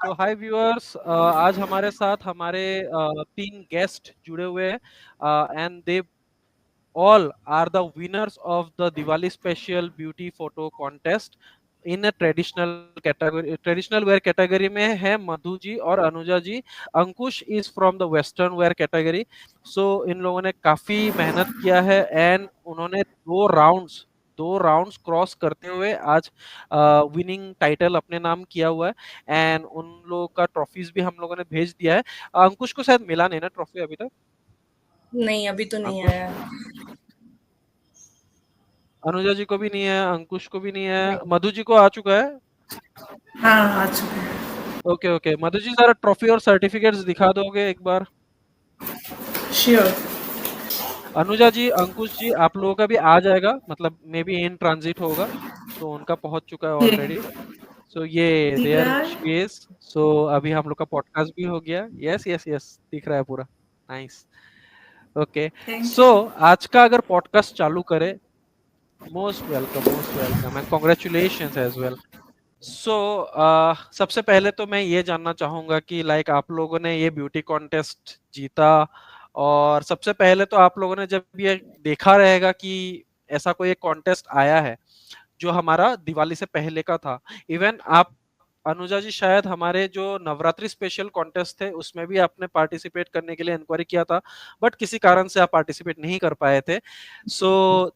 तो हाय व्यूअर्स, आज हमारे साथ हमारे 3 गेस्ट जुड़े हुए हैं and they all are the winners of the Diwali special beauty photo contest in a traditional wear category में है मधु जी और Anuja ji. Ankush is from the western wear category. So इन लोगों ने काफी मेहनत किया है एंड उन्होंने 2 राउंड्स क्रॉस करते हुए आज विनिंग टाइटल अपने नाम किया हुआ है एंड उन लोगों का ट्रॉफीज भी हम लोगों ने भेज दिया है। अंकुश को शायद मिला नहीं ना ट्रॉफी अभी तक। नहीं, अभी तो नहीं अंकुश, आया। अनुजा जी को भी नहीं है, अंकुश को भी नहीं है, नहीं। मधु जी को आ चुका है। हाँ, आ चुके हैं। ओके ओके, मधु जी जरा ट्रॉफी और सर्टिफिकेट्स दिखा दोगे एक बार। श्योर। अनुजा जी, अंकुश जी, आप लोगों का भी आ जाएगा, मतलब मे बी इन ट्रांजिट होगा, तो उनका पहुंच चुका है ऑलरेडी। सो ये दिख देयर रहा शी है? इज। सो अभी हम लोग का पॉडकास्ट भी हो गया। यस यस यस, दिख रहा है पूरा। Nice. Okay. Thank so you. आज का अगर पॉडकास्ट चालू करें, most welcome and congratulations as well. So सबसे पहले तो मैं ये जानना चाहूंगा कि लाइक आप लोगों ने ये ब्यूटी कॉन्टेस्ट जीता, और सबसे पहले तो आप लोगों ने जब ये देखा रहेगा कि ऐसा कोई एक कॉन्टेस्ट आया है जो हमारा दिवाली से पहले का था। इवन आप अनुजा जी शायद हमारे जो नवरात्रि स्पेशल कॉन्टेस्ट थे उसमें भी आपने पार्टिसिपेट करने के लिए इंक्वायरी किया था, बट किसी कारण से आप पार्टिसिपेट नहीं कर पाए थे। सो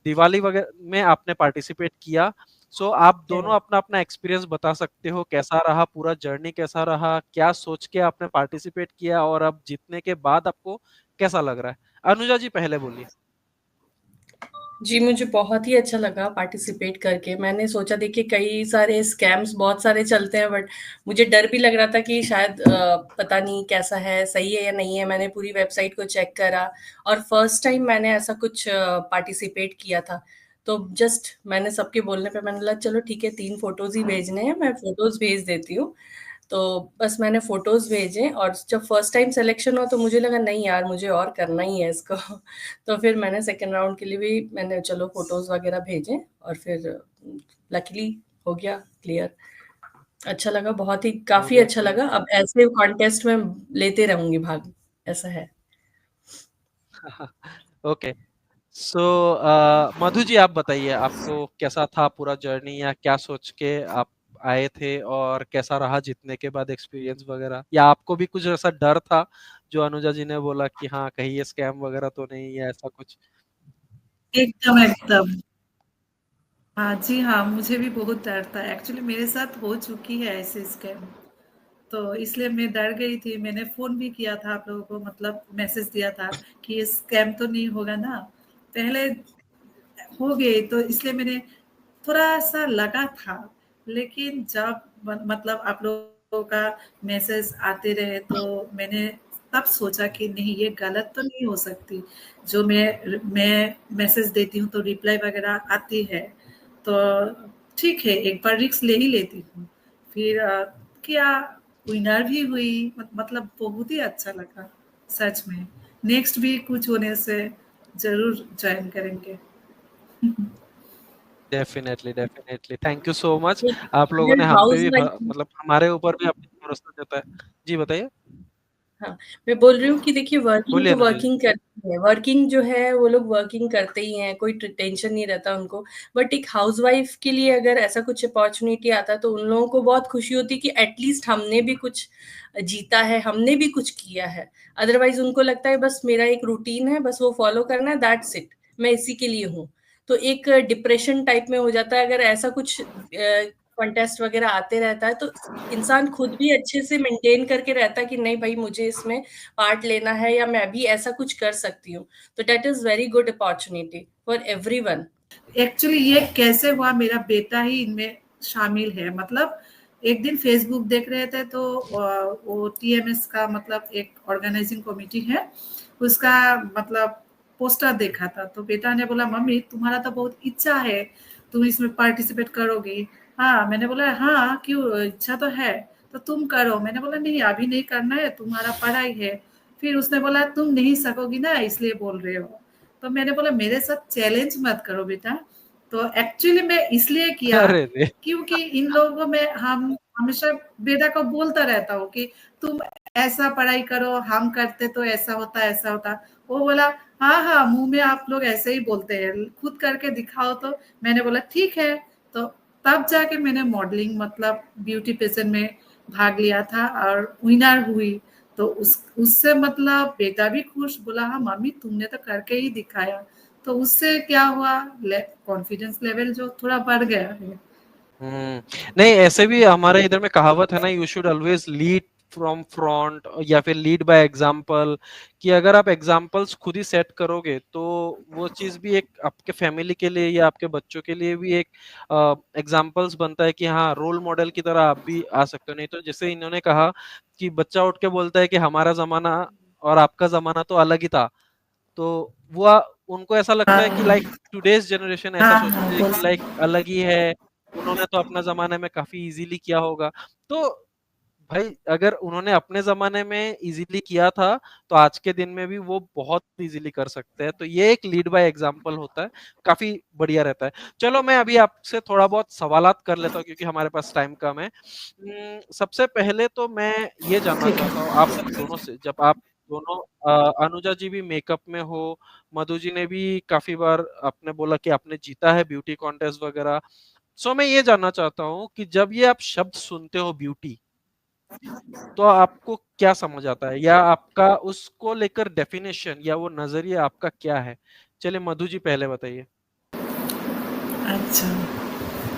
दिवाली वगैरह में आपने पार्टिसिपेट किया। सो आप दोनों अपना अपना एक्सपीरियंस बता सकते हो, कैसा रहा पूरा जर्नी, कैसा रहा, क्या सोच के आपने पार्टिसिपेट किया और अब जीतने के बाद आपको कैसा लग रहा है। अनुजा जी पहले बोलिए। जी, मुझे बहुत ही अच्छा लगा पार्टिसिपेट करके। मैंने सोचा देखिए कई सारे स्कैम्स बहुत सारे चलते हैं बट मुझे डर भी लग रहा था कि शायद पता नहीं कैसा है, सही है या नहीं है। मैंने पूरी वेबसाइट को चेक करा और फर्स्ट टाइम मैंने ऐसा कुछ पार्टिसिपेट किया था। तो जस्ट मैंने सबके बोलने पे मैंने बोला चलो ठीक है 3 फ़ोटोज़ ही भेजने हैं, मैं फ़ोटोज़ भेज देती हूँ। तो बस मैंने फ़ोटोज़ भेजे और जब फर्स्ट टाइम सिलेक्शन हुआ तो मुझे लगा नहीं यार मुझे और करना ही है इसको। तो फिर मैंने सेकंड राउंड के लिए भी मैंने चलो फ़ोटोज़ वगैरह भेजे और फिर लकीली हो गया क्लियर। अच्छा लगा, बहुत ही हो काफ़ी गया अच्छा क्लियर। लगा। अब ऐसे कॉन्टेस्ट में लेते रहूँगी भाग, ऐसा है। ओके। सो मधु जी आप बताइए, आपको कैसा था पूरा जर्नी, या क्या सोच के आप आए थे, और कैसा रहा जीतने के बाद एक्सपीरियंस वगैरह, या आपको भी कुछ ऐसा डर था जो अनुजा जी ने बोला कि हाँ कहीं ये स्कैम वगैरह तो नहीं है, ऐसा कुछ। एकदम, एकदम। हाँ जी, हाँ, मुझे भी बहुत डर था। एक्चुअली मेरे साथ हो चुकी है ऐसी स्कैम, तो इसलिए मैं डर गई थी। मैंने फ़ोन भी किया था आप लोगों को, मतलब मैसेज दिया था कि ये स्कैम तो नहीं होगा ना? पहले हो गए तो इसलिए मैंने थोड़ा-सा लगा था, लेकिन जब मतलब आप लोगों का मैसेज आते रहे तो मैंने तब सोचा कि नहीं ये गलत तो नहीं हो सकती। जो मैं मैसेज देती हूँ तो रिप्लाई वगैरह आती है, तो ठीक है एक बार रिस्क ले ही लेती हूँ। फिर किया, विनर भी हुई, मतलब बहुत ही अच्छा लगा, सच में। नेक्स्ट भी कुछ होने से ज़रूर जॉइन करेंगे। Definitely definitely, thank you so much. आप लोगों फिर ने हम पे हाउस भी वाइफ मतलब हमारे ऊपर भी अपनी भरोसा जताया। जी बताइए। हाँ, मैं बोल रही हूँ कि देखिए वर्किंग बोलिए तो अनुजा जी। वर्किंग करती है, वर्किंग जो है वो लोग वर्किंग करते ही हैं, कोई टेंशन नहीं रहता उनको। बट एक हाउसवाइफ के लिए अगर ऐसा कुछ अपॉर्चुनिटी आता है तो उन लोगों को बहुत खुशी होती है कि एटलीस्ट हमने भी कुछ जीता है, हमने भी कुछ किया है। अदरवाइज उनको लगता है बस मेरा एक रूटीन है, बस वो फॉलो करना है, दैट्स इट, मैं इसी के लिए हूँ। तो एक डिप्रेशन टाइप में हो जाता है अगर ऐसा कुछ कॉन्टेस्ट वगैरह आते रहता है तो इंसान खुद भी अच्छे से मेंटेन करके रहता है कि नहीं भाई मुझे इसमें पार्ट लेना है या मैं भी ऐसा कुछ कर सकती हूँ। तो that is very good opportunity for everyone. Actually ये कैसे हुआ, मेरा बेटा ही इनमें शामिल है। मतलब एक दिन फेसबुक देख रहे थे तो वो टीएमएस का मतलब एक ऑर्गेनाइजिंग कमेटी है, उसका मतलब पोस्टर देखा था, तो बेटा ने बोला मम्मी तुम्हारा तो बहुत इच्छा है, तुम इसमें पार्टिसिपेट करोगी? हाँ, मैंने बोला हाँ क्यों, इच्छा तो है, तो तुम करो। मैंने बोला नहीं अभी नहीं करना है, तुम्हारा पढ़ाई है। फिर उसने बोला तुम नहीं सकोगी ना इसलिए बोल रहे हो। तो मैंने बोला मेरे साथ चैलेंज मत करो बेटा। तो एक्चुअली मैं इसलिए किया अरे रे। क्योंकि इन लोगों में हम हमेशा बेटा को बोलता रहता हूँ कि तुम ऐसा पढ़ाई करो, हम करते तो ऐसा होता ऐसा होता। वो बोला हाँ हाँ, मुंह में आप लोग ऐसे ही बोलते हैं, खुद करके दिखाओ। तो मैंने बोला ठीक है। तो तब जाके मैंने मॉडलिंग मतलब ब्यूटी पेजेंट में भाग लिया था और विनर हुई। तो उससे मतलब बेटा भी खुश, बोला हाँ मम्मी तुमने तो करके ही दिखाया। तो उससे क्या हुआ, कॉन्फिडेंस लेवल जो थोड़ा बढ़ गया है। नहीं ऐसे भी हमारे इधर में कहावत है ना, you should always lead from front या फिर लीड बाय एग्जांपल, कि अगर आप एग्जांपल्स खुद ही सेट करोगे तो वो चीज भी एक आपके फैमिली के लिए या आपके बच्चों के लिए भी एक एग्जांपल्स बनता है कि हाँ रोल मॉडल की तरह आप भी आ सकते हो। नहीं तो जैसे इन्होंने कहा कि बच्चा उठ के बोलता है कि हमारा जमाना और आपका जमाना तो अलग ही था, तो वो उनको ऐसा लगता है कि लाइक टुडेज जनरेशन ऐसा हाँ हाँ सोचती है बोल। कि लाइक अलग ही है, उन्होंने तो अपना जमाने में काफी इजीली किया होगा। तो भाई अगर उन्होंने अपने जमाने में इजीली किया था तो आज के दिन में भी वो बहुत इजीली कर सकते हैं। तो ये एक लीड बाय एग्जांपल होता है, काफी बढ़िया रहता है। चलो मैं अभी आपसे थोड़ा बहुत सवालात कर लेता हूँ क्योंकि हमारे पास टाइम कम है। सबसे पहले तो मैं ये जानना ठीक चाहता हूँ है। आप दोनों से, जब आप दोनों अनुजा जी भी मेकअप में हो, मधु जी ने भी काफी बार आपने बोला कि आपने जीता है ब्यूटी कॉन्टेस्ट वगैरह। सो मैं ये जानना चाहता हूँ कि जब ये आप शब्द सुनते हो ब्यूटी, तो आपको क्या समझ आता है या आपका उसको लेकर डेफिनेशन या वो नजरिया आपका क्या है? चलिए मधु जी पहले बताइए। अच्छा,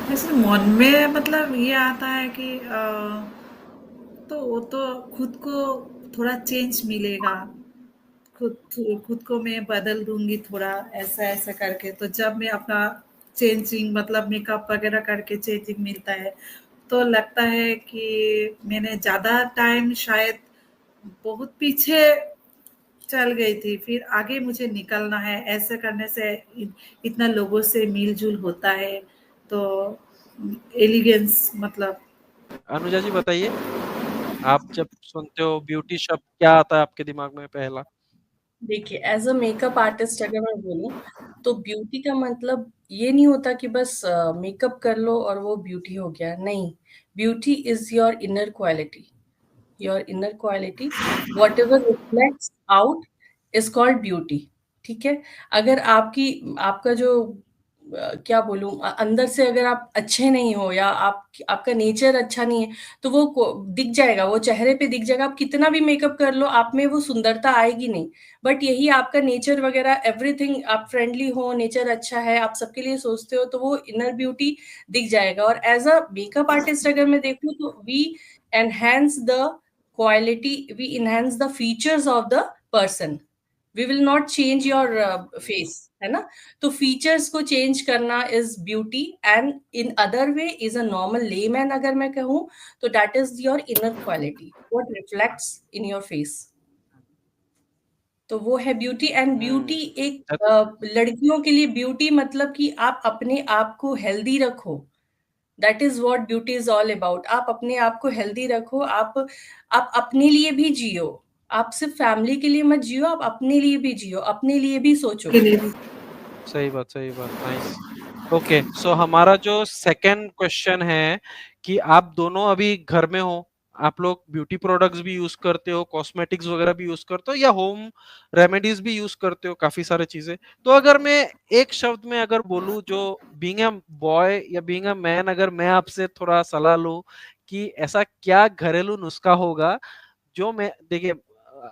वैसे मन में मतलब ये आता है कि तो वो तो खुद को थोड़ा चेंज मिलेगा। खुद खुद को मैं बदल दूंगी थोड़ा, ऐसा ऐसा करके। तो जब मैं अपना चेंजिंग मतलब मेकअप वगैरह करके चेंजिंग मिलता है, तो लगता है कि मैंने ज़्यादा टाइम शायद बहुत पीछे चल गई थी, फिर आगे मुझे निकलना है। ऐसे करने से इतना लोगों से मिलजुल होता है। तो एलिगेंस मतलब। अनुजा जी बताइए, आप जब सुनते हो ब्यूटी शब्द क्या आता है आपके दिमाग में पहला? देखिए, एज अ मेकअप आर्टिस्ट अगर मैं बोलूँ, तो ब्यूटी का मतलब ये नहीं होता कि बस मेकअप कर लो और वो ब्यूटी हो गया। नहीं, beauty is your inner quality. Your inner quality, what ever reflects out is called beauty. ठीक है। अगर आपका जो क्या बोलूं, अंदर से अगर आप अच्छे नहीं हो या आपका नेचर अच्छा नहीं है, तो वो दिख जाएगा, वो चेहरे पे दिख जाएगा। आप कितना भी मेकअप कर लो, आप में वो सुंदरता आएगी नहीं। बट यही आपका नेचर वगैरह एवरीथिंग, आप फ्रेंडली हो, नेचर अच्छा है, आप सबके लिए सोचते हो, तो वो इनर ब्यूटी दिख जाएगा। और एज अ मेकअप आर्टिस्ट अगर मैं देखूं, तो we enhance the quality, we enhance the features of the person. We will not change your face, है ना? तो features को change करना is beauty, and in other way is a normal layman अगर मैं कहूँ, तो that is your inner quality, what reflects in your face. तो वो है ब्यूटी। एंड ब्यूटी हम्म। एक लड़कियों के लिए ब्यूटी मतलब कि आप अपने आप को हेल्दी रखो। That is what beauty is all about. आप अपने आप को हेल्दी रखो। आप अपने लिए भी जियो। आप सिर्फ फैमिली के लिए मत जियो, आप अपने लिए भी जियो, अपने लिए भी सोचो। के लिए भी। सही बात, सही बात, नाइस। ओके, सो हमारा जो सेकंड क्वेश्चन है कि आप दोनों अभी घर में हो, आप लोग ब्यूटी प्रोडक्ट्स भी यूज करते हो, कॉस्मेटिक्स वगैरह भी यूज करते हो या होम रेमेडीज भी यूज करते हो, काफी सारे चीजें। तो अगर मैं एक शब्द में अगर बोलूं, जो बीइंग अ बॉय या बीइंग अ मैन, अगर मैं आपसे थोड़ा सलाह लूं कि ऐसा क्या घरेलू नुस्खा होगा जो मैं देखिए,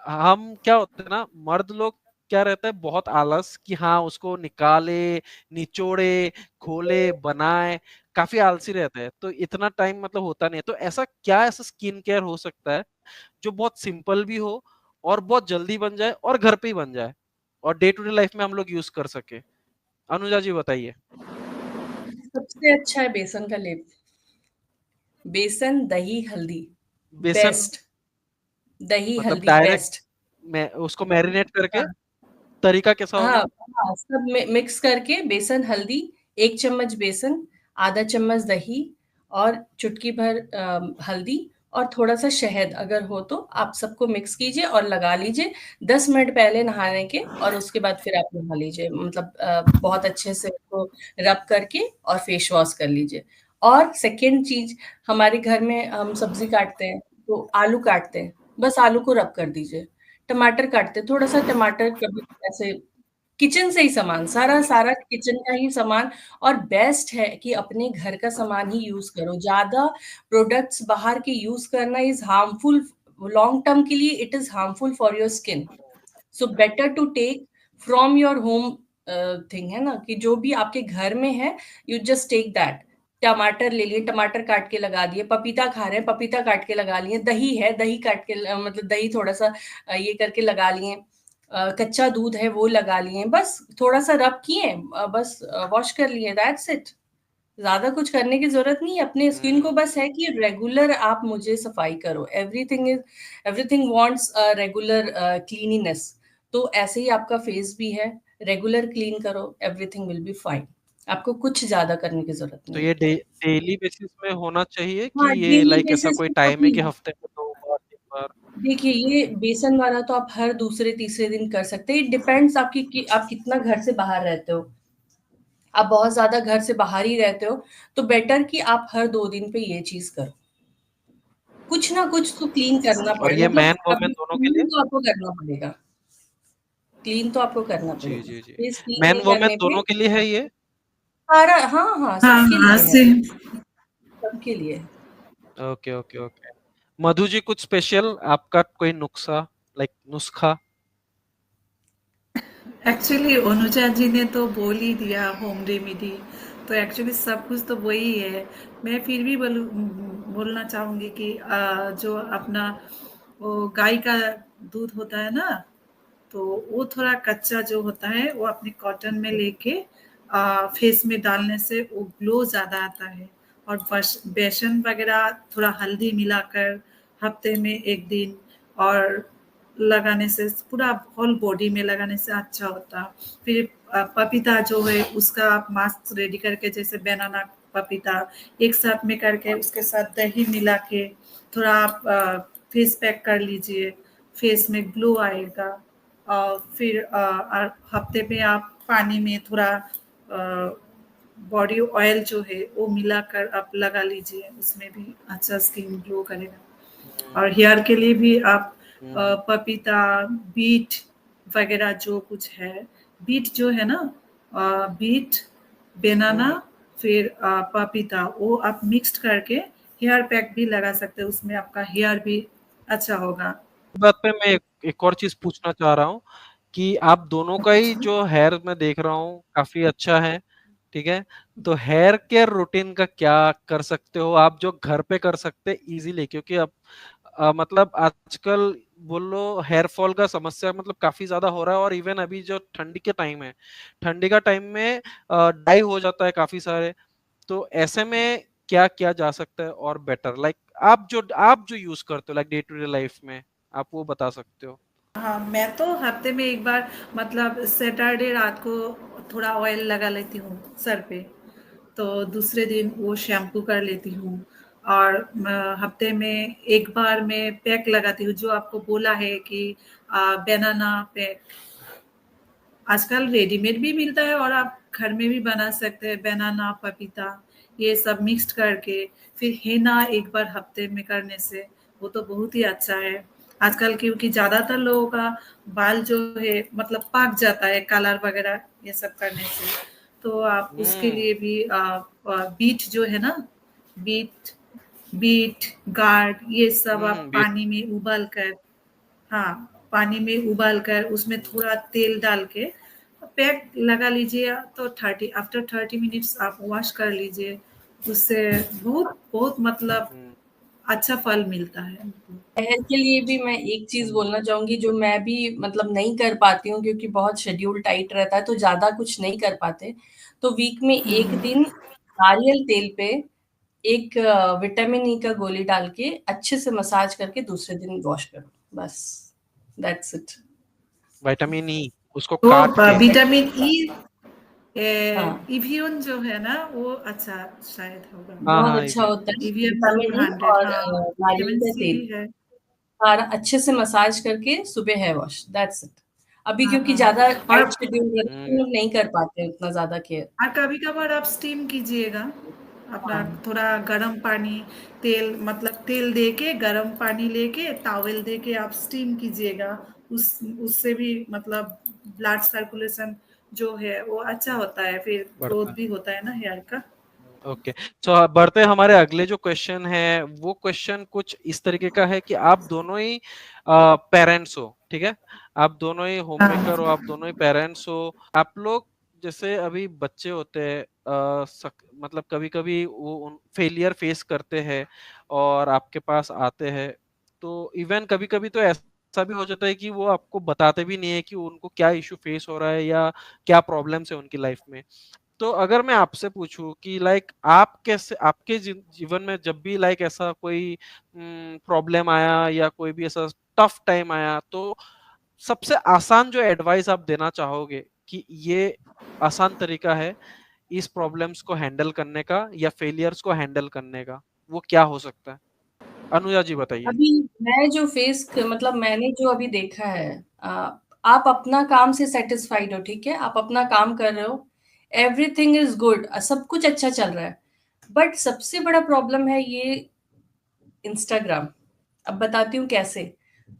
हम क्या होते हैं ना, मर्द लोग क्या रहता है, बहुत आलस कि हाँ उसको निकाले, निचोड़े, खोले, बनाए, काफी आलसी रहता है, तो इतना टाइम मतलब होता नहीं है। तो ऐसा क्या, ऐसा स्किन केयर हो सकता है जो बहुत सिंपल भी हो और बहुत जल्दी बन जाए और घर पे ही बन जाए और डे टू डे लाइफ में हम लोग यूज कर सके? अनुजा जी बताइए। सबसे अच्छा है बेसन का लेप। बेसन, दही, हल्दी, बेसन बेस्ट। दही मतलब हल्दी डायरेक्ट बेस्ट। मैं उसको मैरिनेट करके, हाँ तरीका कैसा हाँ होगा? हाँ, सब मिक्स करके बेसन, हल्दी, 1 चम्मच बेसन, आधा चम्मच दही, और चुटकी भर हल्दी, और थोड़ा सा शहद अगर हो तो आप सबको मिक्स कीजिए और लगा लीजिए 10 मिनट पहले नहाने के, और उसके बाद फिर आप नहा लीजिए। मतलब बहुत अच्छे से उसको रब करके और फेस वॉश कर लीजिए। और सेकंड चीज़, हमारे घर में हम सब्ज़ी काटते हैं, तो आलू काटते हैं, बस आलू को रब कर दीजिए। टमाटर काटते हैं, थोड़ा-सा टमाटर कभी ऐसे किचन से ही सामान, सारा किचन का ही सामान, और बेस्ट है कि अपने घर का सामान ही यूज़ करो। ज़्यादा प्रोडक्ट्स बाहर के यूज़ करना इज़ हार्मफुल, लॉन्ग टर्म के लिए it is harmful for your skin. So better to take from your home thing, है ना, कि जो भी आपके घर में है, यू जस्ट टेक दैट। टमाटर ले लिए, टमाटर काट के लगा दिए, पपीता खा रहे हैं, पपीता काट के लगा लिए, दही है, दही काट के मतलब दही थोड़ा-सा ये करके लगा लिए, कच्चा दूध है वो लगा लिए, बस थोड़ा-सा रब किए, बस वॉश कर लिए, दैट्स इट। ज़्यादा कुछ करने की ज़रूरत नहीं है, अपने स्किन को बस है कि रेगुलर आप मुझे सफाई करो। Everything wants a regular cleanliness. तो ऐसे ही आपका फेस भी है, रेगुलर क्लीन करो, एवरीथिंग विल बी फाइन। आपको कुछ ज़्यादा करने की ज़रूरत तो नहीं ये है। डेली बेसिस में होना चाहिए कि हाँ, ये डेली लाइक ऐसा बेसिस कोई पे टाइम है कभी कि हफ्ते में 2 बार 3 बार? देखिए, ये बेसन वाला तो आप हर दूसरे तीसरे दिन कर सकते हैं। इट डिपेंड्स आपकी कि आप कितना घर से बाहर रहते हो। आप बहुत ज़्यादा घर से बाहर ही रहते हो, तो बेटर कि आप हर 2 दिन पे ये चीज़ करो। कुछ ना कुछ तो क्लीन करना और पड़े, ये मतलब मैन वुमेन कभी दोनों के क्लीन लिए? तो आपको करना पड़ेगा। क्लीन तो आपको करना जी, पड़ेगा। जी, जी। फेस क्लीन मैन नहीं वुमेन करने पे दोनों के लिए है ये? सारा, हाँ, हाँ, हाँ, सबके हाँ, लिए है, सेम। सबके लिए है। Okay, okay, okay. Madhu ji कुछ स्पेशल आपका कोई नुस्खा लाइक नुस्खा? एक्चुअली अनुजा जी ने तो बोल ही दिया होम रेमेडी, तो एक्चुअली सब कुछ तो वही है। मैं फिर भी बोलना चाहूँगी कि जो अपना वो गाय का दूध होता है ना, तो वो थोड़ा कच्चा जो होता है वो अपने कॉटन में लेके फेस में डालने से वो ग्लो ज़्यादा आता है। और बेसन वगैरह थोड़ा हल्दी मिलाकर हफ्ते में 1 दिन और लगाने से पूरा होल बॉडी में लगाने से अच्छा होता। फिर पपीता जो है उसका आप मास्क रेडी करके, जैसे बनाना पपीता एक साथ में करके उसके साथ दही मिला के थोड़ा आप फेस पैक कर लीजिए, फेस में ग्लो आएगा। फिर हफ्ते में आप पानी में थोड़ा बॉडी ऑयल जो है वो मिलाकर आप लगा लीजिए, उसमें भी अच्छा स्किन ग्लो करेगा। और हेयर के लिए भी आप हुँ, पपीता, बीट वगैरह जो कुछ है, बीट जो है ना, बीट, बनाना, हुँ। फिर पपीता, वो आप मिक्स्ड करके हेयर पैक भी लगा सकते हैं, उसमें आपका हेयर भी अच्छा होगा। बात पे मैं एक और चीज़ पूछना चाह रहा हूँ कि आप दोनों का ही अच्छा। जो हेयर मैं देख रहा हूँ काफ़ी अच्छा है, ठीक है? तो हेयर केयर रूटीन का क्या कर सकते हो आप जो घर पे कर सकते हैं ईज़िली? क्योंकि अब मतलब आजकल बोलो हेयर फॉल का समस्या मतलब काफ़ी ज़्यादा हो रहा है और इवन अभी जो ठंडी के टाइम है, ठंडी का टाइम में डाई हो जाता है काफ़ी सारे, तो ऐसे में क्या किया जा सकता है और बेटर लाइक आप जो यूज़ करते हो like day to day life में, आप वो बता सकते हो? हाँ, मैं तो हफ्ते में 1 बार, मतलब सैटरडे रात को थोड़ा ऑयल लगा लेती हूँ सर पे, तो दूसरे दिन वो शैम्पू कर लेती हूँ। और हफ्ते में 1 बार मैं पैक लगाती हूँ, जो आपको बोला है कि बनाना पैक आजकल रेडीमेड भी मिलता है और आप घर में भी बना सकते हैं। बनाना, पपीता, ये सब मिक्स्ड करके फिर हेना 1 बार हफ्ते में करने से वो तो बहुत ही अच्छा है। आजकल क्योंकि ज़्यादातर लोगों का बाल जो है मतलब पाक जाता है कलर वगैरह ये सब करने से। तो आप उसके हुँ, लिए भी बीट जो है ना, बीट बीट, गार्ड, ये सब हुँ, आप हुँ, पानी में उबाल कर, हाँ, पानी में उबाल कर उसमें थोड़ा तेल डाल के पैक लगा लीजिए, तो 30 मिनट्स आप वॉश कर लीजिए। उससे बहुत बहुत मतलब हुँ, अच्छा फल मिलता है। हेयर के लिए भी मैं एक चीज़ हुँ, बोलना चाहूँगी जो मैं भी मतलब नहीं कर पाती हूँ, क्योंकि बहुत शेड्यूल टाइट रहता है, तो ज़्यादा कुछ नहीं कर पाते। तो वीक में 1 दिन नारियल तेल पे एक विटामिन ई का गोली डाल के अच्छे से मसाज करके दूसरे दिन वॉश करो, बस दैट्स इट। विटामिन ई उसको तो काट के। विटामिन ई, हाँ, इवियन जो है ना वो अच्छा शायद होगा। हाँ, बहुत हाँ, अच्छा एवियन। होता है इवियन विटामिन ई 200, और हाँ, नारियल विटामिन का सी तेल। भी है। सारा अच्छे से मसाज करके सुबह हेयर वॉश, दैट्स इट। अभी हाँ, क्योंकि हाँ। ज़्यादा और टाइट शेड्यूल रहता है, हुँ, हम लोग नहीं कर पाते हैं उतना ज़्यादा केयर। कभी-कभार आप स्टीम कीजिएगा। अपना हाँ थोड़ा गर्म पानी, तेल मतलब तेल दे के गर्म पानी लेके टॉवेल दे के आप स्टीम कीजिएगा। उससे भी मतलब ब्लड सर्कुलेशन जो है वो अच्छा होता है, फिर बढ़ता ग्रोथ है। भी होता है ना हेयर का। ओके, सो बढ़ते हमारे अगले जो क्वेश्चन है, वो क्वेश्चन कुछ इस तरीके का है कि आप दोनों ही पेरेंट्स हो, ठीक है, आप दोनों ही होम मेकर हो, हाँ आप दोनों ही पेरेंट्स हो, आप लोग जैसे अभी बच्चे होते हैं, मतलब कभी कभी वो फेलियर फेस करते हैं और आपके पास आते हैं, तो इवन कभी कभी तो ऐसा भी हो जाता है कि वो आपको बताते भी नहीं है कि उनको क्या इशू फेस हो रहा है या क्या प्रॉब्लम्स है उनकी लाइफ में। तो अगर मैं आपसे पूछूं कि लाइक आप कैसे आपके जीवन में जब भी लाइक ऐसा कोई प्रॉब्लम आया या कोई भी ऐसा टफ टाइम आया, तो सबसे आसान जो एडवाइस आप देना चाहोगे कि ये आसान तरीका है इस प्रॉब्लम्स को हैंडल करने का या फेलियर्स को हैंडल करने का, वो क्या हो सकता है? अनुजा जी बताइए। अभी मैं जो मतलब मैंने जो अभी देखा है, आप अपना काम से सेटिस्फाइड हो, ठीक है, आप अपना काम कर रहे हो, एवरीथिंग इज गुड, सब कुछ अच्छा चल रहा है, बट सबसे बड़ा प्रॉब्लम है ये इंस्टाग्राम। अब बताती हूँ कैसे।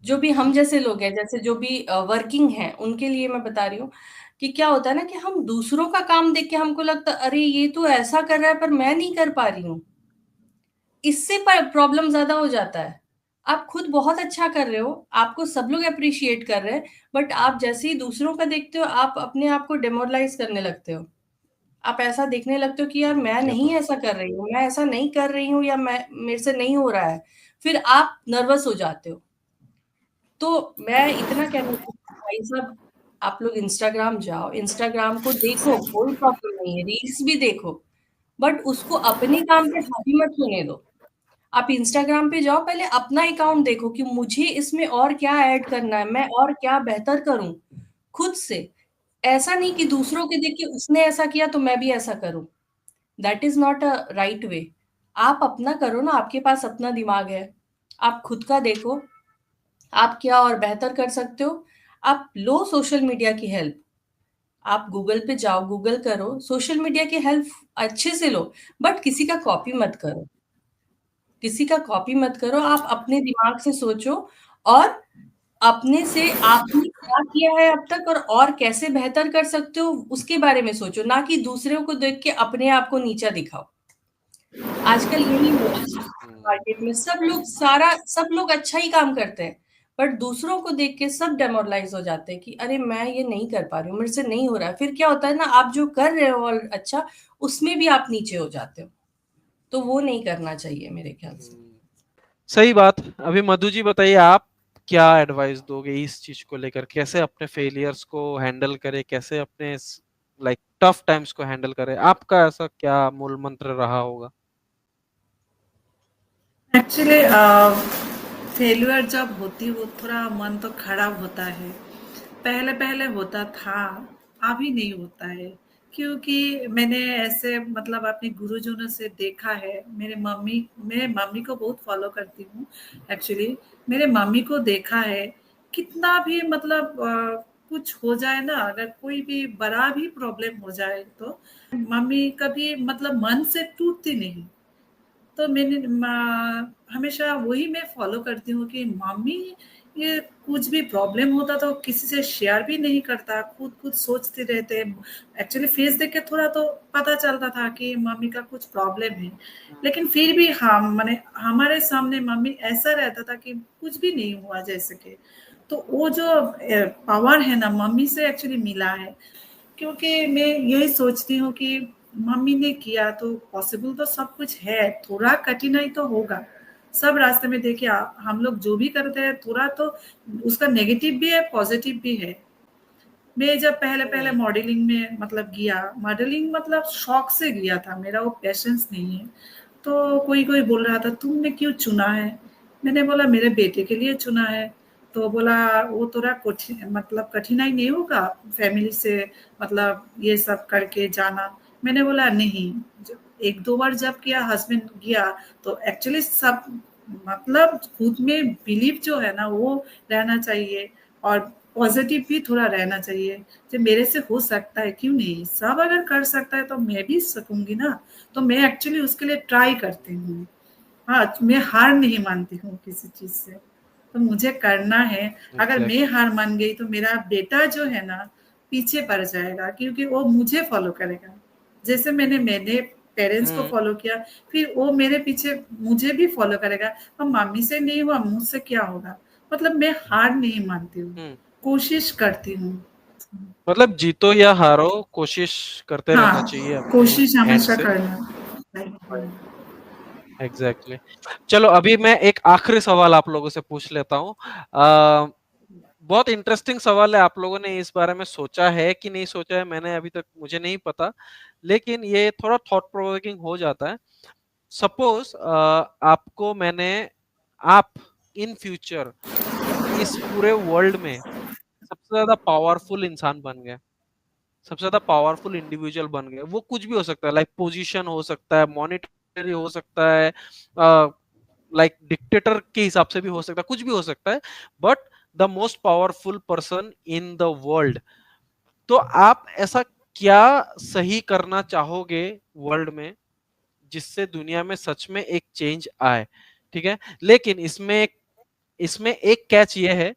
जो भी हम जैसे लोग हैं, जैसे जो भी वर्किंग हैं, उनके लिए मैं बता रही हूँ कि क्या होता है ना कि हम दूसरों का काम देख के हमको लगता है अरे ये तो ऐसा कर रहा है पर मैं नहीं कर पा रही हूँ। इससे प्रॉब्लम ज्यादा हो जाता है। आप खुद बहुत अच्छा कर रहे हो, आपको सब लोग अप्रिशिएट कर रहे हैं, बट आप जैसे ही दूसरों का देखते हो आप अपने आप को डिमोरलाइज करने लगते हो। आप ऐसा देखने लगते हो कि यार मैं क्या नहीं बात। ऐसा कर रही हूँ, मैं ऐसा नहीं कर रही हूँ, या मैं मेरे से नहीं हो रहा है। फिर आप नर्वस हो जाते हो। तो मैं इतना कहना चाहूँगी भाई साहब, आप लोग इंस्टाग्राम जाओ, इंस्टाग्राम को देखो, कोई प्रॉब्लम नहीं है, रील्स भी देखो, बट उसको अपने काम पे हावी मत होने दो। आप इंस्टाग्राम पे जाओ, पहले अपना अकाउंट देखो कि मुझे इसमें और क्या ऐड करना है, मैं और क्या बेहतर करूँ खुद से। ऐसा नहीं कि दूसरों के देख के उसने ऐसा किया तो मैं भी ऐसा करूँ। That is not a right way. आप अपना करो ना, आपके पास अपना दिमाग है। आप खुद का देखो, आप क्या और बेहतर कर सकते हो। आप लो सोशल मीडिया की हेल्प। आप गूगल पे जाओ, गूगल करो, सोशल मीडिया की हेल्प अच्छे से लो, बट किसी का कॉपी मत करो। किसी का कॉपी मत करो, आप अपने दिमाग से सोचो और अपने से आपने क्या किया है अब तक और कैसे बेहतर कर सकते हो उसके बारे में सोचो, ना कि दूसरों को देख के अपने आप को नीचा दिखाओ। आजकल यही हो रहा है हम्म, मार्केट में, सब लोग अच्छा ही काम करते हैं, बट दूसरों को देख के सब डेमोरलाइज हो जाते हैं कि अरे मैं ये नहीं कर पा रही हूँ, मेरे से नहीं हो रहा है। फिर क्या होता है ना, आप जो कर रहे हो और अच्छा, उसमें भी आप नीचे हो जाते हो। तो वो नहीं करना चाहिए मेरे ख्याल से। हम्म। सही बात। अभी मधु जी बताइए, आप क्या एडवाइस दोगे इस चीज को लेकर, कैसे अपने फेलियर्स को हैंडल करें, कैसे अपने लाइक टफ टाइम्स को हैंडल करें, आपका ऐसा क्या मूल मंत्र रहा होगा? एक्चुअली फेल्यूर जब होती वो थोड़ा मन तो खराब होता है। पहले पहले होता था, अभी नहीं होता है। क्योंकि मैंने ऐसे मतलब अपने गुरुजनों से देखा है। मेरे मम्मी को बहुत फॉलो करती हूँ एक्चुअली। मेरे मम्मी को देखा है, कितना भी मतलब कुछ हो जाए ना, अगर कोई भी बड़ा भी प्रॉब्लम हो जाए तो मम्मी कभी मतलब मन से टूटती नहीं। तो हमेशा वही मैं फॉलो करती हूँ कि मम्मी ये कुछ भी प्रॉब्लम होता तो किसी से शेयर भी नहीं करता, खुद खुद सोचते रहते। एक्चुअली फेस देख के थोड़ा तो पता चलता था कि मम्मी का कुछ प्रॉब्लम है, लेकिन फिर भी हम माने हमारे सामने मम्मी ऐसा रहता था कि कुछ भी नहीं हुआ जैसे कि। तो वो जो पावर है ना मम्मी से एक्चुअली मिला है। क्योंकि मैं यही सोचती हूँ कि मम्मी ने किया तो पॉसिबल तो सब कुछ है, थोड़ा कठिनाई तो होगा। सब रास्ते में देखिए हम लोग जो भी करते हैं थोड़ा तो उसका नेगेटिव भी है पॉजिटिव भी है। मैं जब पहले पहले हम्म, मॉडलिंग में मतलब गया, मॉडलिंग मतलब शौक से गया था, मेरा वो पैशंस नहीं है। तो कोई कोई बोल रहा था तुमने क्यों चुना है? मैंने बोला मेरे बेटे के लिए चुना है। तो बोला वो थोड़ा कठिन मतलब कठिनाई नहीं होगा फैमिली से मतलब ये सब करके जाना? मैंने बोला नहीं। एक दो बार जब किया हस्बैंड गया तो एक्चुअली सब मतलब खुद में बिलीव जो है ना वो रहना चाहिए। और पॉजिटिव भी थोड़ा रहना चाहिए, जो मेरे से हो सकता है, क्यों नहीं, सब अगर कर सकता है तो मैं भी सकूंगी ना। तो मैं एक्चुअली उसके लिए ट्राई करती हूँ। हाँ, मैं हार नहीं मानती हूँ किसी चीज से, तो मुझे करना है। अगर मैं एग्जैक्टली। हार मान गई तो मेरा बेटा जो है ना पीछे पड़ जाएगा, क्योंकि वो मुझे फॉलो करेगा। जैसे मैंने मेरे पेरेंट्स को हम्म। फॉलो किया, फिर वो मेरे पीछे मुझे भी फॉलो करेगा। अब मम्मी से नहीं हुआ, मुझसे क्या होगा। मतलब मैं हार नहीं मानती हूँ, हम्म। कोशिश करती हूँ। मतलब जीतो या हारो, कोशिश करते रहना हाँ, चाहिए अपने कोशिश एंड हमेशा से। करना। Exactly exactly. चलो अभी मैं एक आखिरी सवाल आप लोगों से पूछ लेता हूँ। बहुत इंटरेस्टिंग सवाल है, आप लोगों ने इस बारे में सोचा है कि नहीं सोचा है, मैंने अभी तक मुझे नहीं पता, लेकिन ये थोड़ा थॉट प्रोवोकिंग हो जाता है। सपोज आपको मैंने, आप इन फ्यूचर इस पूरे वर्ल्ड में सबसे ज्यादा पावरफुल इंसान बन गए, सबसे ज्यादा पावरफुल इंडिविजुअल बन गए, वो कुछ भी हो सकता है, लाइक पोजीशन हो सकता है, मॉनिटरी हो सकता है, लाइक डिक्टेटर के हिसाब से भी हो सकता है, कुछ भी हो सकता है, but the most powerful person in the world. तो आप ऐसा क्या सही करना चाहोगे वर्ल्ड में, जिससे दुनिया में सच में एक चेंज आए? ठीक है, लेकिन इसमें एक कैच ये है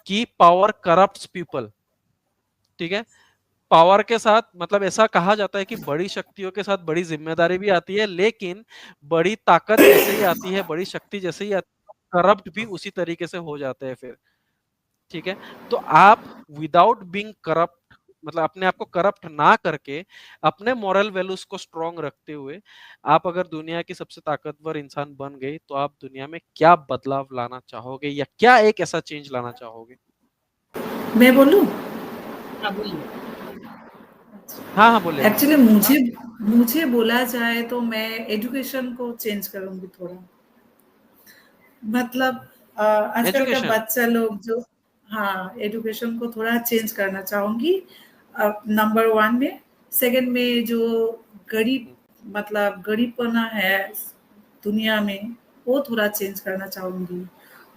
कि पावर करप्ट्स पीपल। ठीक है, पावर के साथ, मतलब ऐसा कहा जाता है कि बड़ी शक्तियों के साथ बड़ी जिम्मेदारी भी आती है, लेकिन बड़ी ताकत जैसे ही आती है, बड़ी शक्ति जैसे ही आती है, करप्ट भी उसी तरीके से हो जाते हैं फिर। ठीक है, तो आप विदाउट बीइंग करप्ट, मतलब अपने आप को करप्ट ना करके, अपने मॉरल वैल्यूज को स्ट्रांग रखते हुए, आप अगर दुनिया की सबसे ताकतवर इंसान बन गए, तो आप दुनिया में क्या बदलाव लाना चाहोगे, या क्या एक ऐसा चेंज लाना चाहोगे? मैं बोलूं? हाँ, बोलिए। हाँ हाँ, बोले बोले। एक्चुअली मुझे मुझे बोला जाए तो मैं एजुकेशन को चेंज करूंगी थोड़ा। मतलब आजकल का एजुकेशन। बच्चा लोग जो, हाँ, एजुकेशन को थोड़ा चेंज करना चाहूंगी। नंबर वन में। सेकंड में जो गरीब, मतलब गरीबपना है दुनिया में, वो थोड़ा चेंज करना चाहूंगी।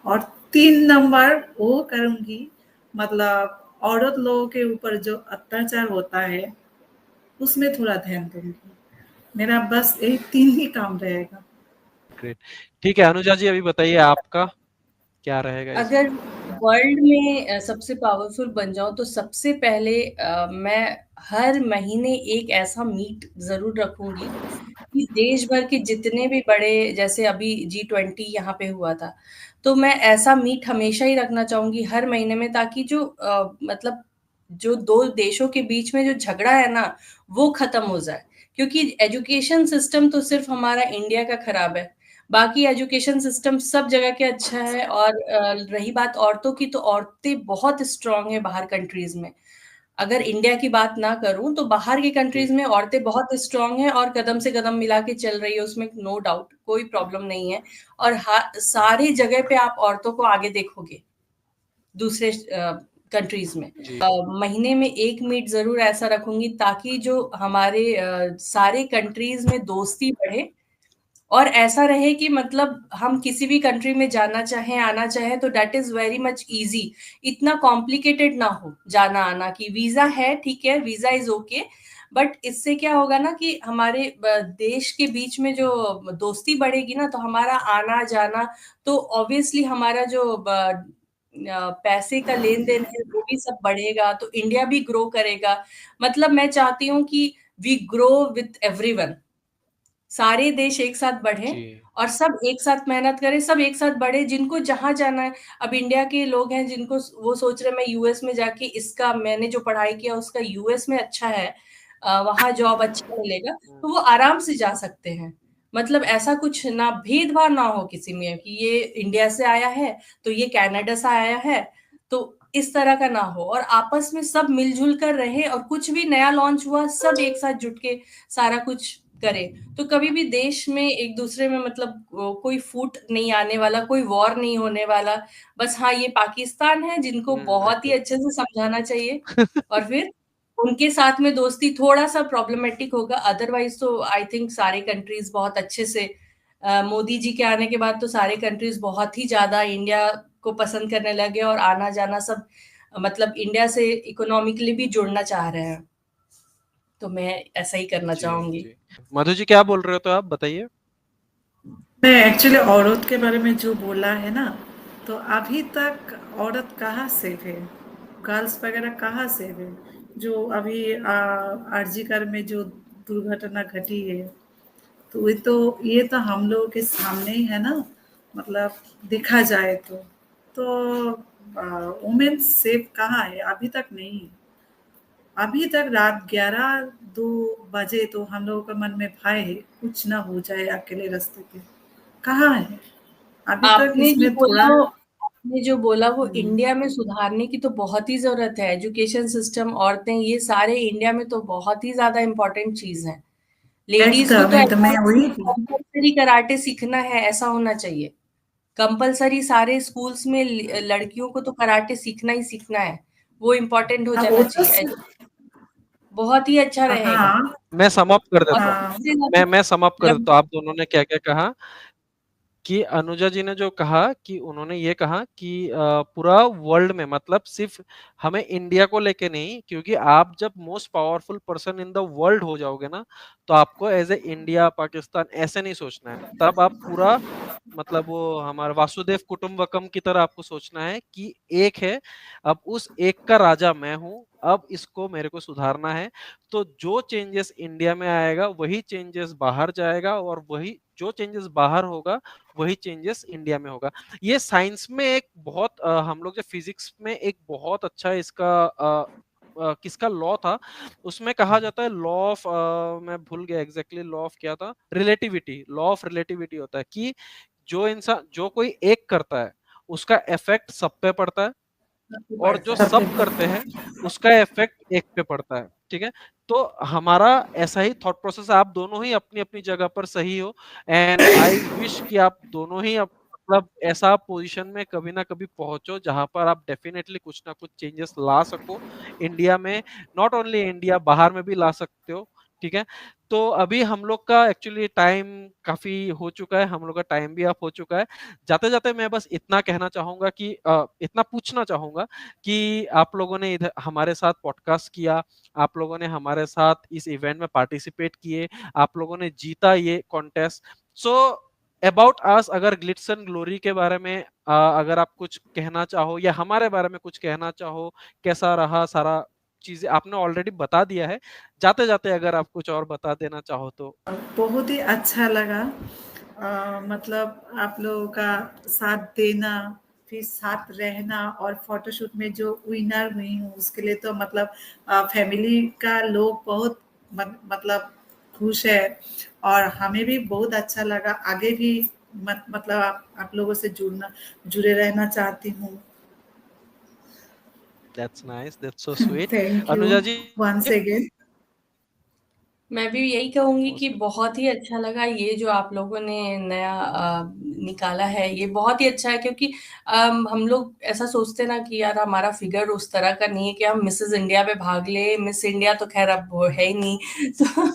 और 3 नंबर वो करूंगी, मतलब औरत लोगों के ऊपर जो अत्याचार होता है उसमें थोड़ा ध्यान दूंगी। मेरा बस एक 3 ही काम रहेगा। ग्रेट। ठीक है, अनुजा जी, अभी बताइए आपका क्या रहेगा इसमें? अगर वर्ल्ड में सबसे पावरफुल बन जाऊं तो सबसे पहले मैं हर महीने एक ऐसा मीट जरूर रखूंगी कि देश भर के जितने भी बड़े, जैसे अभी G20 यहाँ पे हुआ था, तो मैं ऐसा मीट हमेशा ही रखना चाहूंगी हर महीने में, ताकि जो मतलब जो दो देशों के बीच में जो झगड़ा है ना, वो खत्म हो जाए। क्योंकि एजुकेशन सिस्टम तो सिर्फ हमारा इंडिया का खराब है, बाकी एजुकेशन सिस्टम सब जगह के अच्छा है। और रही बात औरतों की, तो औरतें बहुत स्ट्रांग है बाहर कंट्रीज में। अगर इंडिया की बात ना करूं तो बाहर की जी। कंट्रीज में औरतें बहुत स्ट्रांग हैं और कदम से कदम मिला के चल रही है, उसमें नो डाउट, कोई प्रॉब्लम नहीं है। और सारी जगह पे आप औरतों को आगे देखोगे दूसरे कंट्रीज में। जी। महीने में एक मीट जरूर ऐसा रखूंगी ताकि जो हमारे सारे कंट्रीज में दोस्ती बढ़े, और ऐसा रहे कि मतलब हम किसी भी कंट्री में जाना चाहें, आना चाहें, तो that is very much easy. इतना कॉम्प्लिकेटेड ना हो जाना आना, कि वीजा है, ठीक है, वीजा इज ओके, बट इससे क्या होगा ना कि हमारे देश के बीच में जो दोस्ती बढ़ेगी ना, तो हमारा आना जाना, तो ऑब्वियसली हमारा जो पैसे का लेन देन है वो भी सब बढ़ेगा, तो इंडिया भी ग्रो करेगा। मतलब मैं चाहती हूँ कि वी ग्रो विथ एवरीवन, सारे देश एक साथ बढ़े जी। और सब एक साथ मेहनत करें, सब एक साथ बढ़े, जिनको जहां जाना है। अब इंडिया के लोग हैं जिनको वो सोच रहे मैं यूएस में जाके, इसका मैंने जो पढ़ाई किया उसका यूएस में अच्छा है, वहां जॉब अच्छा मिलेगा, तो वो आराम से जा सकते हैं। मतलब ऐसा कुछ ना, भेदभाव ना हो किसी में कि ये इंडिया से आया है तो ये कनाडा से आया है, तो इस तरह का ना हो, और आपस में सब मिलजुल कर रहे, और कुछ भी नया लॉन्च हुआ सब एक साथ जुट के सारा कुछ करे, तो कभी भी देश में एक दूसरे में मतलब कोई फूट नहीं आने वाला, कोई वॉर नहीं होने वाला। बस हाँ, ये पाकिस्तान है जिनको बहुत ही एग्जैक्टली। अच्छे से समझाना चाहिए, और फिर उनके साथ में दोस्ती थोड़ा सा प्रॉब्लमेटिक होगा, अदरवाइज तो आई थिंक सारे कंट्रीज बहुत अच्छे से, मोदी जी के आने के बाद तो सारे कंट्रीज बहुत ही ज्यादा इंडिया को पसंद करने लगे, और आना जाना सब मतलब इंडिया से इकोनॉमिकली भी जुड़ना चाह रहे हैं, तो मैं ऐसा ही करना जी चाहूंगी। जी। मधु जी क्या बोल रहे हो, तो आप बताइए। मैं एक्चुअली औरत के बारे में जो बोला है ना, तो अभी तक औरत कहाँ सेफ है, गर्ल्स वगैरह कहाँ सेफ है। जो अभी आरजीकर में जो दुर्घटना घटी है, तो ये तो हम लोगों के सामने ही है ना, मतलब देखा जाए तो वुमेन सेफ कहाँ है, अभी तक नहीं है। अभी तक रात 11-2 बजे तो हम लोगों के मन में भय है, कुछ ना हो जाए अकेले रास्ते पे, कहाँ है अभी तक आपने जो इसमें बोला थोड़ा। आपने जो बोला वो हम्म, इंडिया में सुधारने की तो बहुत ही जरूरत है। एजुकेशन सिस्टम, औरतें, ये सारे इंडिया में तो बहुत ही ज्यादा इम्पोर्टेंट चीज है। लेडीज को एकदम तो एकदम ऐसा मैं वही कंपल्सरी कराटे सीखना है, ऐसा होना चाहिए। कंपल्सरी सारे स्कूल्स में लड़कियों को तो कराटे सीखना ही सीखना है, वो इम्पोर्टेंट हो हाँ वो जाना तो चाहिए। बहुत ही अच्छा रहेगा। हाँ मैं समाप्त कर और देता हूँ। हाँ सबसे ज्यादा मैं समाप्त कर जब देता हूँ। आप दोनों ने क्या क्या कहा कि अनुजा जी ने जो कहा कि उन्होंने ये कहा कि पूरा वर्ल्ड में, मतलब सिर्फ हमें इंडिया को लेके नहीं, क्योंकि आप जब most powerful person in the world हो जाओगे ना, तो आपको एज ए इंडिया पाकिस्तान ऐसे नहीं सोचना है। तब आप पूरा, मतलब वो हमारा वासुदेव कुटुंबकम की तरह आपको सोचना है कि एक है, अब उस एक का राजा मैं हूं, अब इसको मेरे को सुधारना है। तो जो चेंजेस इंडिया में आएगा वही चेंजेस बाहर जाएगा, और वही जो चेंजेस बाहर होगा वही चेंजेस इंडिया में होगा। ये साइंस में एक बहुत हम लोग जो फिजिक्स में एक बहुत अच्छा इसका किसका लॉ था, उसमें कहा जाता है लॉ ऑफ, मैं भूल गया एग्जैक्टली लॉ ऑफ क्या था, रिलेटिविटी। लॉ ऑफ रिलेटिविटी होता है कि जो इंसान, जो कोई एक करता है उसका इफेक्ट सब पे पड़ता है, और जो पड़ता है। सबके सब करते हैं उसका इफेक्ट एक पे पड़ता है। ठीक है। तो हमारा ऐसा ही थॉट प्रोसेस है। आप दोनों ही अपनी अपनी जगह पर सही हो, एंड आई विश कि आप दोनों ही मतलब ऐसा पोजीशन में कभी ना कभी पहुंचो जहां पर आप डेफिनेटली कुछ ना कुछ चेंजेस ला सको इंडिया में। नॉट ओनली इंडिया, बाहर में भी ला सकते हो। ठीक है। तो अभी हम लोग का एक्चुअली टाइम काफी हो चुका है, हम लोग का टाइम भी अप हो चुका है। जाते जाते मैं बस इतना कहना चाहूंगा कि इतना पूछना चाहूंगा कि आप लोगों ने इधर हमारे साथ पॉडकास्ट किया, आप लोगों ने हमारे साथ इस इवेंट में पार्टिसिपेट किए, आप लोगों ने जीता ये कॉन्टेस्ट। सो अबाउट अस, अगर ग्लिट्स एंड ग्लोरी के बारे में अगर आप कुछ कहना चाहो या हमारे बारे में कुछ कहना चाहो, कैसा रहा सारा, चीजें आपने ऑलरेडी बता दिया है। जाते जाते अगर आप कुछ और बता देना चाहो तो। बहुत ही अच्छा लगा। मतलब आप लोगों का साथ देना, फिर साथ रहना, और फोटोशूट में जो विनर हुई हूँ उसके लिए तो मतलब फैमिली का लोग बहुत मतलब खुश है, और हमें भी बहुत अच्छा लगा। आगे भी मतलब आप लोगों से जुड़े रहना चाहती हूँ। That's nice, that's so sweet. Thank you Anuja ji. Once again. मैं भी यही कहूंगी कि मोस्ट बहुत ही अच्छा लगा ये जो आप लोगों ने नया निकाला है, ये बहुत ही अच्छा है। क्योंकि हम लोग ऐसा सोचते ना कि यार हमारा फिगर उस तरह का नहीं है कि हम मिसेस इंडिया में भाग ले। मिस इंडिया तो खैर अब वो है ही नहीं तो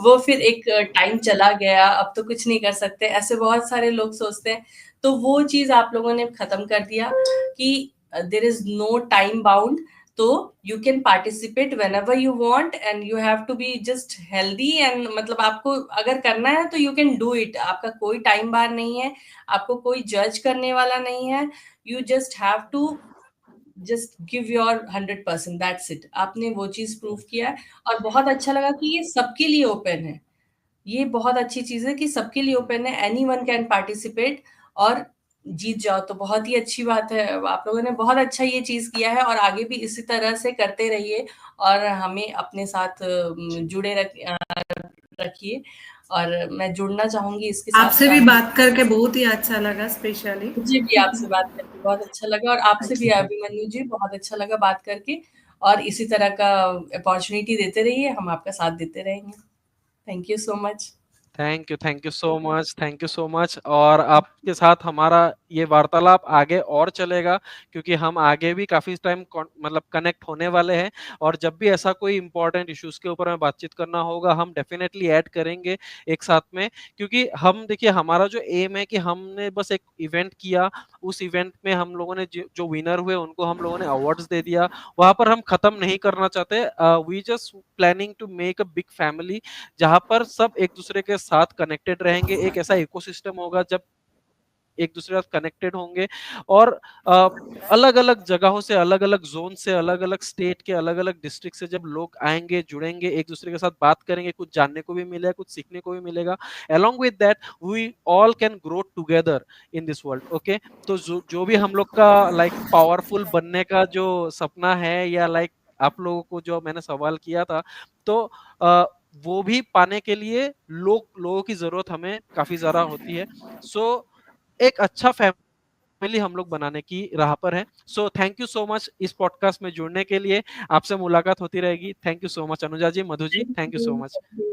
वो फिर एक टाइम चला गया, अब तो कुछ नहीं कर सकते, ऐसे बहुत सारे लोग सोचते हैं। तो वो चीज आप लोगों ने खत्म कर दिया कि there is no time bound. So you can participate whenever you want, and you have to be just healthy. And मतलब आपको अगर करना है तो यू कैन डू इट, आपका कोई टाइम बार नहीं है, आपको कोई जज करने वाला नहीं है। You just have to just give your 100%, that's it. आपने वो चीज प्रूव किया है, और बहुत अच्छा लगा कि ये सबके लिए ओपन है। ये बहुत अच्छी चीज है कि सबके लिए ओपन है, एनी वन कैन पार्टिसिपेट और जीत जाओ, तो बहुत ही अच्छी बात है। आप लोगों ने बहुत अच्छा ये चीज किया है, और आगे भी इसी तरह से करते रहिए, और हमें अपने साथ रखिए। और मैं जुड़ना चाहूंगी इसके साथ आपसे भी आगे। बात करके बहुत ही अच्छा लगा, स्पेशली। मुझे भी आपसे बात करके बहुत अच्छा लगा, और आपसे भी अभिमन्यु जी बहुत अच्छा लगा बात करके। और इसी तरह का अपॉर्चुनिटी देते रहिए, हम आपका साथ देते रहेंगे। Thank you so much. Thank you so much. और आपके साथ हमारा ये वार्तालाप आगे और चलेगा, क्योंकि हम आगे भी काफ़ी टाइम मतलब कनेक्ट होने वाले हैं, और जब भी ऐसा कोई इम्पोर्टेंट इश्यूज़ के ऊपर हमें बातचीत करना होगा, हम डेफ़िनेटली ऐड करेंगे एक साथ में। क्योंकि हम देखिए, हमारा जो एम है कि हमने बस एक इवेंट किया, उस इवेंट में हम लोगों ने जो विनर हुए उनको हम लोगों ने अवार्ड्स दे दिया, वहाँ पर हम ख़त्म नहीं करना चाहते। We just planning to make a big family, जहाँ पर सब एक दूसरे के साथ कनेक्टेड रहेंगे। एक ऐसा इकोसिस्टम होगा जब एक दूसरे के साथ कनेक्टेड होंगे, और अलग-अलग जगहों से, अलग-अलग ज़ोन से, अलग-अलग स्टेट के अलग-अलग डिस्ट्रिक्ट से जब लोग आएँगे, जुड़ेंगे, एक दूसरे के साथ बात करेंगे, कुछ जानने को भी मिलेगा, कुछ सीखने को भी मिलेगा। Along with that we all can grow together in this world, okay? तो जो जो भी हम लोग का लाइक पावरफुल बनने का जो सपना है, या लाइक आप लोगों को जो मैंने सवाल किया था, तो अ, वो भी पाने के लिए लोगों की ज़रूरत हमें काफ़ी ज़्यादा होती है। सो एक अच्छा फैमिली हम लोग बनाने की राह पर हैं। So thank you so much इस पॉडकास्ट में जुड़ने के लिए। आपसे मुलाकात होती रहेगी। Thank you so much Anuja ji, Madhu ji, thank thank you so much. You.